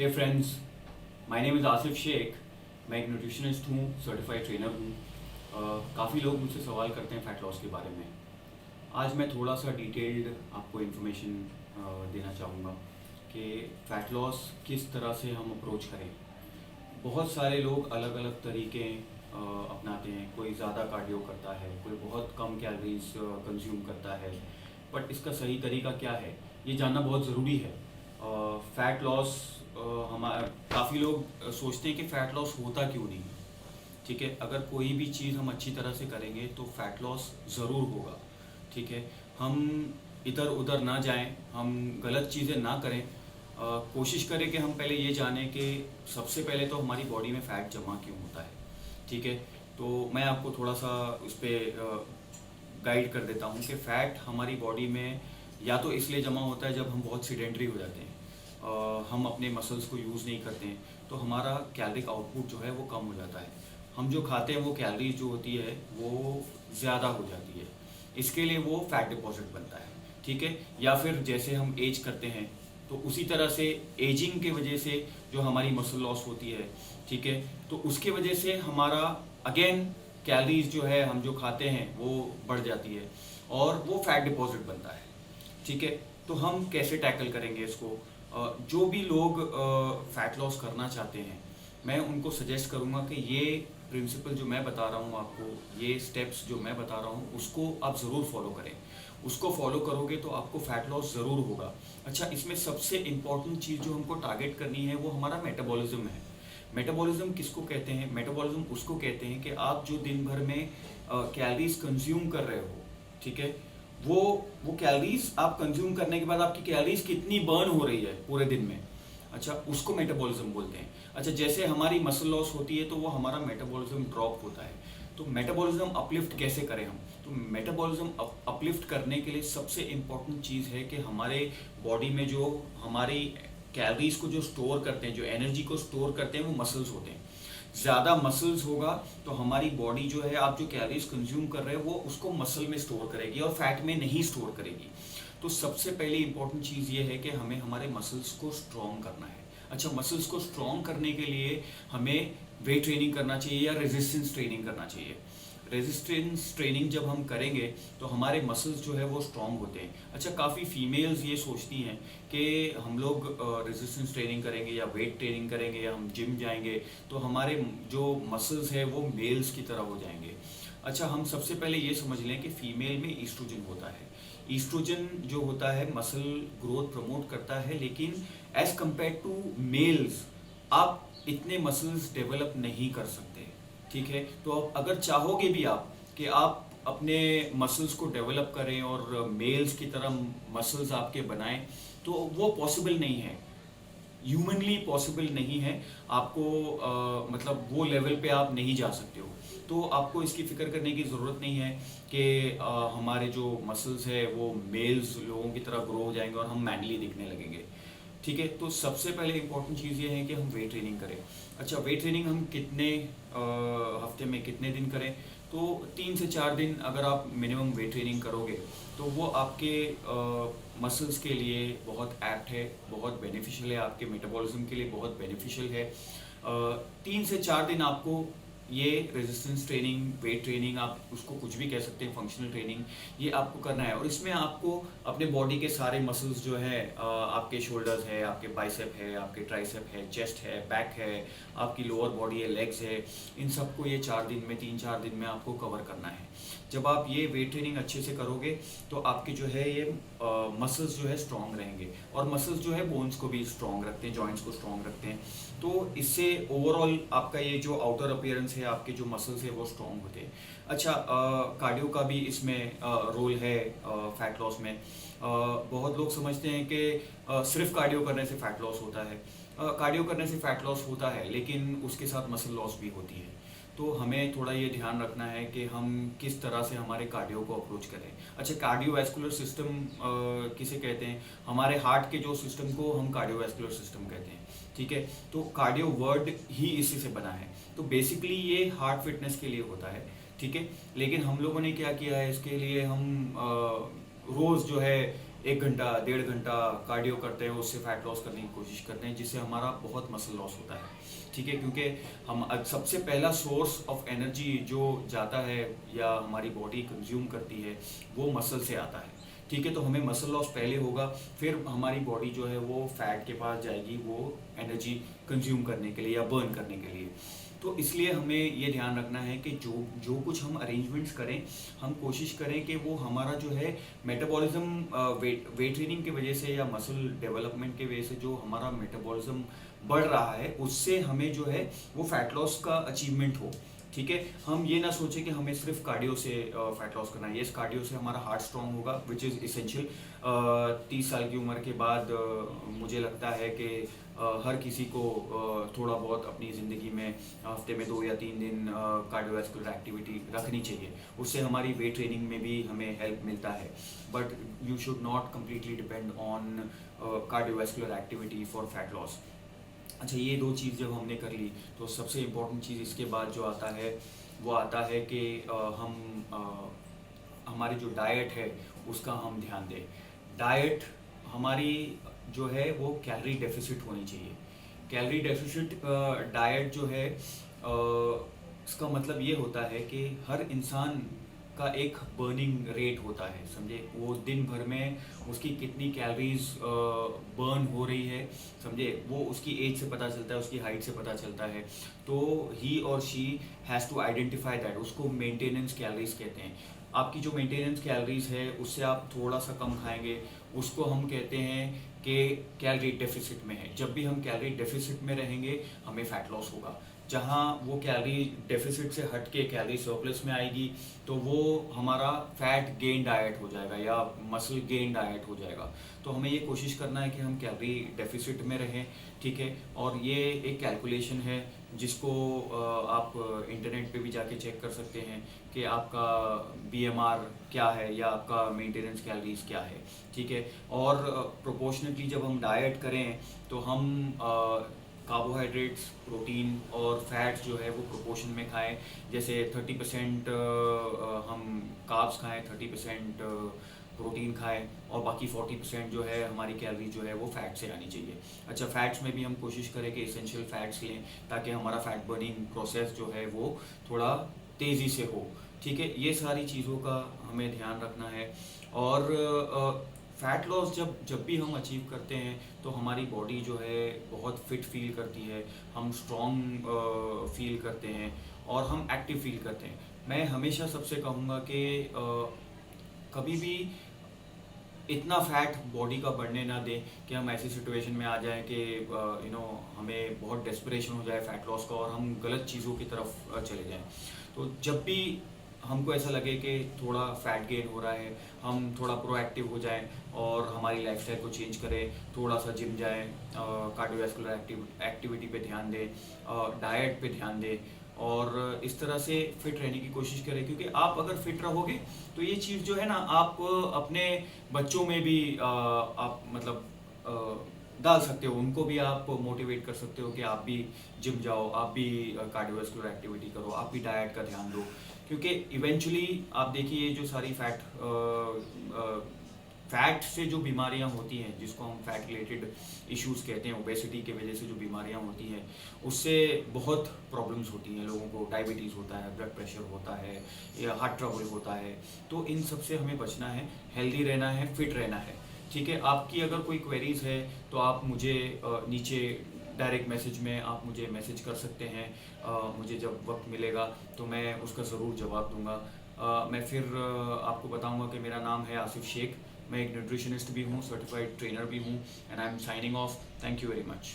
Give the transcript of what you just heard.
Hey friends, my name is Asif Shaikh. मैं एक nutritionist हूँ, सर्टिफाइड ट्रेनर हूँ। काफ़ी लोग मुझसे सवाल करते हैं फ़ैट लॉस के बारे में। आज मैं थोड़ा सा डिटेल्ड आपको इन्फॉर्मेशन देना चाहूँगा कि फ़ैट लॉस किस तरह से हम अप्रोच करें। बहुत सारे लोग अलग अलग तरीके अपनाते हैं। कोई ज़्यादा कार्डियो करता है, कोई बहुत कम कैलोरीज कंज्यूम करता है। बट इसका सही तरीका क्या है, ये जानना बहुत ज़रूरी है। फ़ैट लॉस हमारा काफ़ी लोग सोचते हैं कि फ़ैट लॉस होता क्यों नहीं है। ठीक है, अगर कोई भी चीज़ हम अच्छी तरह से करेंगे तो फ़ैट लॉस ज़रूर होगा। ठीक है, हम इधर उधर ना जाएं, हम गलत चीज़ें ना करें। कोशिश करें कि हम पहले ये जानें कि सबसे पहले तो हमारी बॉडी में फ़ैट जमा क्यों होता है। ठीक है, तो मैं आपको थोड़ा सा उस पर गाइड कर देता हूँ कि फ़ैट हमारी बॉडी में या तो इसलिए जमा होता है जब हम बहुत सीडेंट्री हो जाते हैं, हम अपने मसल्स को यूज़ नहीं करते हैं, तो हमारा कैलोरिक आउटपुट जो है वो कम हो जाता है। हम जो खाते हैं वो कैलोरीज जो होती है वो ज़्यादा हो जाती है, इसके लिए वो फैट डिपॉजिट बनता है। ठीक है, या फिर जैसे हम एज करते हैं तो उसी तरह से एजिंग के वजह से जो हमारी मसल लॉस होती है, ठीक है, तो उसके वजह से हमारा अगेन कैलोरीज जो है हम जो खाते हैं वो बढ़ जाती है और वो फैट डिपॉजिट बनता है। ठीक है, तो हम कैसे टैकल करेंगे इसको। जो भी लोग फैट लॉस करना चाहते हैं, मैं उनको सजेस्ट करूंगा कि ये प्रिंसिपल जो मैं बता रहा हूँ आपको, ये स्टेप्स जो मैं बता रहा हूँ उसको आप ज़रूर फॉलो करें। उसको फॉलो करोगे तो आपको फैट लॉस ज़रूर होगा। अच्छा, इसमें सबसे इम्पॉर्टेंट चीज़ जो हमको टारगेट करनी है वो हमारा मेटाबॉलिज्म है। मेटाबॉलिज्म किसको कहते हैं? मेटाबॉलिज्म उसको कहते हैं कि आप जो दिन भर में कैलोरीज कंज्यूम कर रहे हो, ठीक है, वो कैलोरीज आप कंज्यूम करने के बाद आपकी कैलोरीज कितनी बर्न हो रही है पूरे दिन में, अच्छा, उसको मेटाबॉलिज्म बोलते हैं। अच्छा, जैसे हमारी मसल लॉस होती है तो वो हमारा मेटाबॉलिज्म ड्रॉप होता है। तो मेटाबॉलिज्म अपलिफ्ट कैसे करें हम? तो मेटाबॉलिज्म अपलिफ्ट करने के लिए सबसे इम्पोर्टेंट चीज़ है कि हमारे बॉडी में जो हमारी कैलोरीज को जो स्टोर करते हैं, जो एनर्जी को स्टोर करते हैं, वो मसल्स होते हैं। ज़्यादा मसल्स होगा तो हमारी बॉडी जो है, आप जो कैलोरीज कंज्यूम कर रहे हो वो उसको मसल में स्टोर करेगी और फैट में नहीं स्टोर करेगी। तो सबसे पहले इंपॉर्टेंट चीज़ ये है कि हमें हमारे मसल्स को स्ट्रॉन्ग करना है। अच्छा, मसल्स को स्ट्रॉन्ग करने के लिए हमें वेट ट्रेनिंग करना चाहिए या रेजिस्टेंस ट्रेनिंग करना चाहिए। रेजिस्टेंस ट्रेनिंग जब हम करेंगे तो हमारे मसल्स जो है वो स्ट्रॉन्ग होते हैं। अच्छा, काफ़ी फीमेल्स ये सोचती हैं कि हम लोग रेजिस्टेंस ट्रेनिंग करेंगे या वेट ट्रेनिंग करेंगे या हम जिम जाएंगे तो हमारे जो मसल्स है वो मेल्स की तरह हो जाएंगे। अच्छा, हम सबसे पहले ये समझ लें कि फीमेल में ईस्ट्रोजन होता है। ईस्ट्रोजन जो होता है मसल ग्रोथ प्रमोट करता है, लेकिन एज कंपेयर टू मेल्स आप इतने मसल्स डेवलप नहीं कर सकते। ठीक है, तो अब अगर चाहोगे भी आप कि आप अपने मसल्स को डेवलप करें और मेल्स की तरह मसल्स आपके बनाएं, तो वो पॉसिबल नहीं है, ह्यूमनली पॉसिबल नहीं है। आपको मतलब वो लेवल पे आप नहीं जा सकते हो। तो आपको इसकी फिक्र करने की ज़रूरत नहीं है कि हमारे जो मसल्स है वो मेल्स लोगों की तरह ग्रो हो जाएंगे और हम मैनली दिखने लगेंगे। ठीक है, तो सबसे पहले इंपॉर्टेंट चीज़ ये है कि हम वेट ट्रेनिंग करें। अच्छा, वेट ट्रेनिंग हम कितने हफ्ते में कितने दिन करें? तो 3 से 4 दिन अगर आप मिनिमम वेट ट्रेनिंग करोगे तो वो आपके मसल्स के लिए बहुत एप्ट है, बहुत बेनिफिशियल है, आपके मेटाबॉलिज्म के लिए बहुत बेनिफिशियल है। 3 से 4 दिन आपको ये रेजिस्टेंस ट्रेनिंग, वेट ट्रेनिंग, आप उसको कुछ भी कह सकते हैं, फंक्शनल ट्रेनिंग, ये आपको करना है। और इसमें आपको अपने बॉडी के सारे मसल्स जो है, आपके शोल्डर्स है, आपके बाइसेप है, आपके ट्राइसेप है, चेस्ट है, बैक है, आपकी लोअर बॉडी है, लेग्स है, इन सबको ये 4 दिन में, 3-4 दिन में आपको कवर करना है। जब आप ये वेट ट्रेनिंग अच्छे से करोगे तो आपके जो है ये मसल्स जो है स्ट्रॉन्ग रहेंगे, और मसल्स जो है बोन्स को भी स्ट्रॉन्ग रखते हैं, जॉइंट्स को स्ट्रॉन्ग रखते हैं। तो इससे ओवरऑल आपका ये जो आउटर अपीयरेंस है, आपके जो मसल्स है वो स्ट्रॉन्ग होते हैं। अच्छा, कार्डियो का भी इसमें रोल है फैट लॉस में। बहुत लोग समझते हैं कि सिर्फ कार्डियो करने से फैट लॉस होता है। कार्डियो करने से फैट लॉस होता है, लेकिन उसके साथ मसल लॉस भी होती है। तो हमें थोड़ा ये ध्यान रखना है कि हम किस तरह से हमारे कार्डियो को अप्रोच करें। अच्छा, कार्डियोवैस्कुलर सिस्टम किसे कहते हैं? हमारे हार्ट के जो सिस्टम को हम कार्डियोवैस्कुलर सिस्टम कहते हैं। ठीक है, तो कार्डियो वर्ड ही इसी से बना है। तो बेसिकली ये हार्ट फिटनेस के लिए होता है। ठीक है, लेकिन हम लोगों ने क्या किया है, इसके लिए हम रोज़ जो है 1 घंटा 1.5 घंटा कार्डियो करते हैं, उससे फैट लॉस करने की कोशिश करते हैं, जिससे हमारा बहुत मसल लॉस होता है। ठीक है, क्योंकि हम सबसे पहला सोर्स ऑफ एनर्जी जो जाता है या हमारी बॉडी कंज्यूम करती है वो मसल से आता है। ठीक है, तो हमें मसल लॉस पहले होगा, फिर हमारी बॉडी जो है वो फैट के पास जाएगी वो एनर्जी कंज्यूम करने के लिए या बर्न करने के लिए। तो इसलिए हमें ये ध्यान रखना है कि जो जो कुछ हम अरेंजमेंट्स करें, हम कोशिश करें कि वो हमारा जो है मेटाबॉलिज्म वेट ट्रेनिंग की वजह से या मसल डेवलपमेंट की वजह से जो हमारा मेटाबॉलिज्म बढ़ रहा है उससे हमें जो है वो फैट लॉस का अचीवमेंट हो। ठीक है, हम ये ना सोचें कि हमें सिर्फ कार्डियो से फैट लॉस करना है। ये कार्डियो से हमारा हार्ट स्ट्रांग होगा, विच इज़ इसेंशियल। 30 साल की उम्र के बाद मुझे लगता है कि हर किसी को थोड़ा बहुत अपनी ज़िंदगी में हफ्ते में 2 या 3 दिन कार्डियोवैस्कुलर एक्टिविटी रखनी चाहिए। उससे हमारी वेट ट्रेनिंग में भी हमें हेल्प मिलता है, but you should not completely depend on cardiovascular activity for fat loss. अच्छा, ये 2 चीज़ जब हमने कर ली तो सबसे इम्पोर्टेंट चीज़ इसके बाद जो आता है वो आता है कि हमारी जो डाइट है उसका हम ध्यान दें। डाइट हमारी जो है वो कैलोरी डेफिसिट होनी चाहिए। कैलोरी डेफिसिट डाइट जो है इसका मतलब ये होता है कि हर इंसान का एक बर्निंग रेट होता है, समझे, वो दिन भर में उसकी कितनी कैलोरीज बर्न हो रही है, समझे, वो उसकी एज से पता चलता है, उसकी हाइट से पता चलता है। तो ही और she has to identify that, उसको मेंटेनेंस कैलोरीज कहते हैं। आपकी जो मेंटेनेंस कैलोरीज है उससे आप थोड़ा सा कम खाएंगे, उसको हम कहते हैं कि कैलोरी डेफिसिट में है। जब भी हम कैलोरी डेफिसिट में रहेंगे हमें फैट लॉस होगा। जहाँ वो कैलोरी डेफिसिट से हट के कैलोरी सरप्लस में आएगी तो वो हमारा फैट गेन डाइट हो जाएगा या मसल गेन डाइट हो जाएगा। तो हमें ये कोशिश करना है कि हम कैलोरी डेफिसिट में रहें। ठीक है, और ये एक कैलकुलेशन है जिसको आप इंटरनेट पे भी जाके चेक कर सकते हैं कि आपका BMR क्या है या आपका मेंटेनेंस कैलोरीज क्या है। ठीक है, और प्रोपोर्शनेटली जब हम डाइट करें तो हम कार्बोहाइड्रेट्स, प्रोटीन और फैट्स जो है वो प्रोपोर्शन में खाएं। जैसे 30% हम कार्ब्स खाएं, 30% प्रोटीन खाएं और बाकी 40% जो है हमारी कैलोरी जो है वो फैट से आनी चाहिए। अच्छा, फैट्स में भी हम कोशिश करें कि एसेंशियल फैट्स लें ताकि हमारा फैट बर्निंग प्रोसेस जो है वो थोड़ा तेज़ी से हो। ठीक है, ये सारी चीज़ों का हमें ध्यान रखना है। और फैट लॉस जब भी हम अचीव करते हैं तो हमारी बॉडी जो है बहुत फिट फील करती है, हम स्ट्रॉन्ग फील करते हैं और हम एक्टिव फील करते हैं। मैं हमेशा सबसे कहूँगा कि कभी भी इतना फैट बॉडी का बढ़ने ना दें कि हम ऐसी सिचुएशन में आ जाएं कि हमें बहुत डेस्परेशन हो जाए फैट लॉस का और हम गलत चीज़ों की तरफ चले जाएं। तो जब भी हमको ऐसा लगे कि थोड़ा फैट गेन हो रहा है, हम थोड़ा प्रोएक्टिव हो जाएं और हमारी लाइफस्टाइल को चेंज करें, थोड़ा सा जिम जाएं, कार्डियोवैस्कुलर एक्टिविटी पे ध्यान दें, डाइट पे ध्यान दें और इस तरह से फिट रहने की कोशिश करें। क्योंकि आप अगर फिट रहोगे तो ये चीज़ जो है ना आप अपने बच्चों में भी आप मतलब डाल सकते हो, उनको भी आप मोटिवेट कर सकते हो कि आप भी जिम जाओ, आप भी कार्डियोवैस्कुलर एक्टिविटी करो, आप भी डाइट का ध्यान दो। क्योंकि इवेंचुअली आप देखिए ये जो सारी फैट से जो बीमारियां होती हैं, जिसको हम फैट रिलेटेड इश्यूज कहते हैं, ओबेसिटी की वजह से जो बीमारियां होती हैं उससे बहुत प्रॉब्लम्स होती हैं लोगों को। डायबिटीज़ होता है, ब्लड प्रेशर होता है या हार्ट ट्रबल होता है। तो इन सब से हमें बचना है, हेल्दी रहना है, फिट रहना है। ठीक है, आपकी अगर कोई क्वेरीज है तो आप मुझे नीचे डायरेक्ट मैसेज में आप मुझे मैसेज कर सकते हैं। मुझे जब वक्त मिलेगा तो मैं उसका ज़रूर जवाब दूंगा। मैं फिर आपको बताऊंगा कि मेरा नाम है आसिफ शेख, मैं एक न्यूट्रिशनिस्ट भी हूँ, सर्टिफाइड ट्रेनर भी हूँ, and I am signing off. Thank you very much.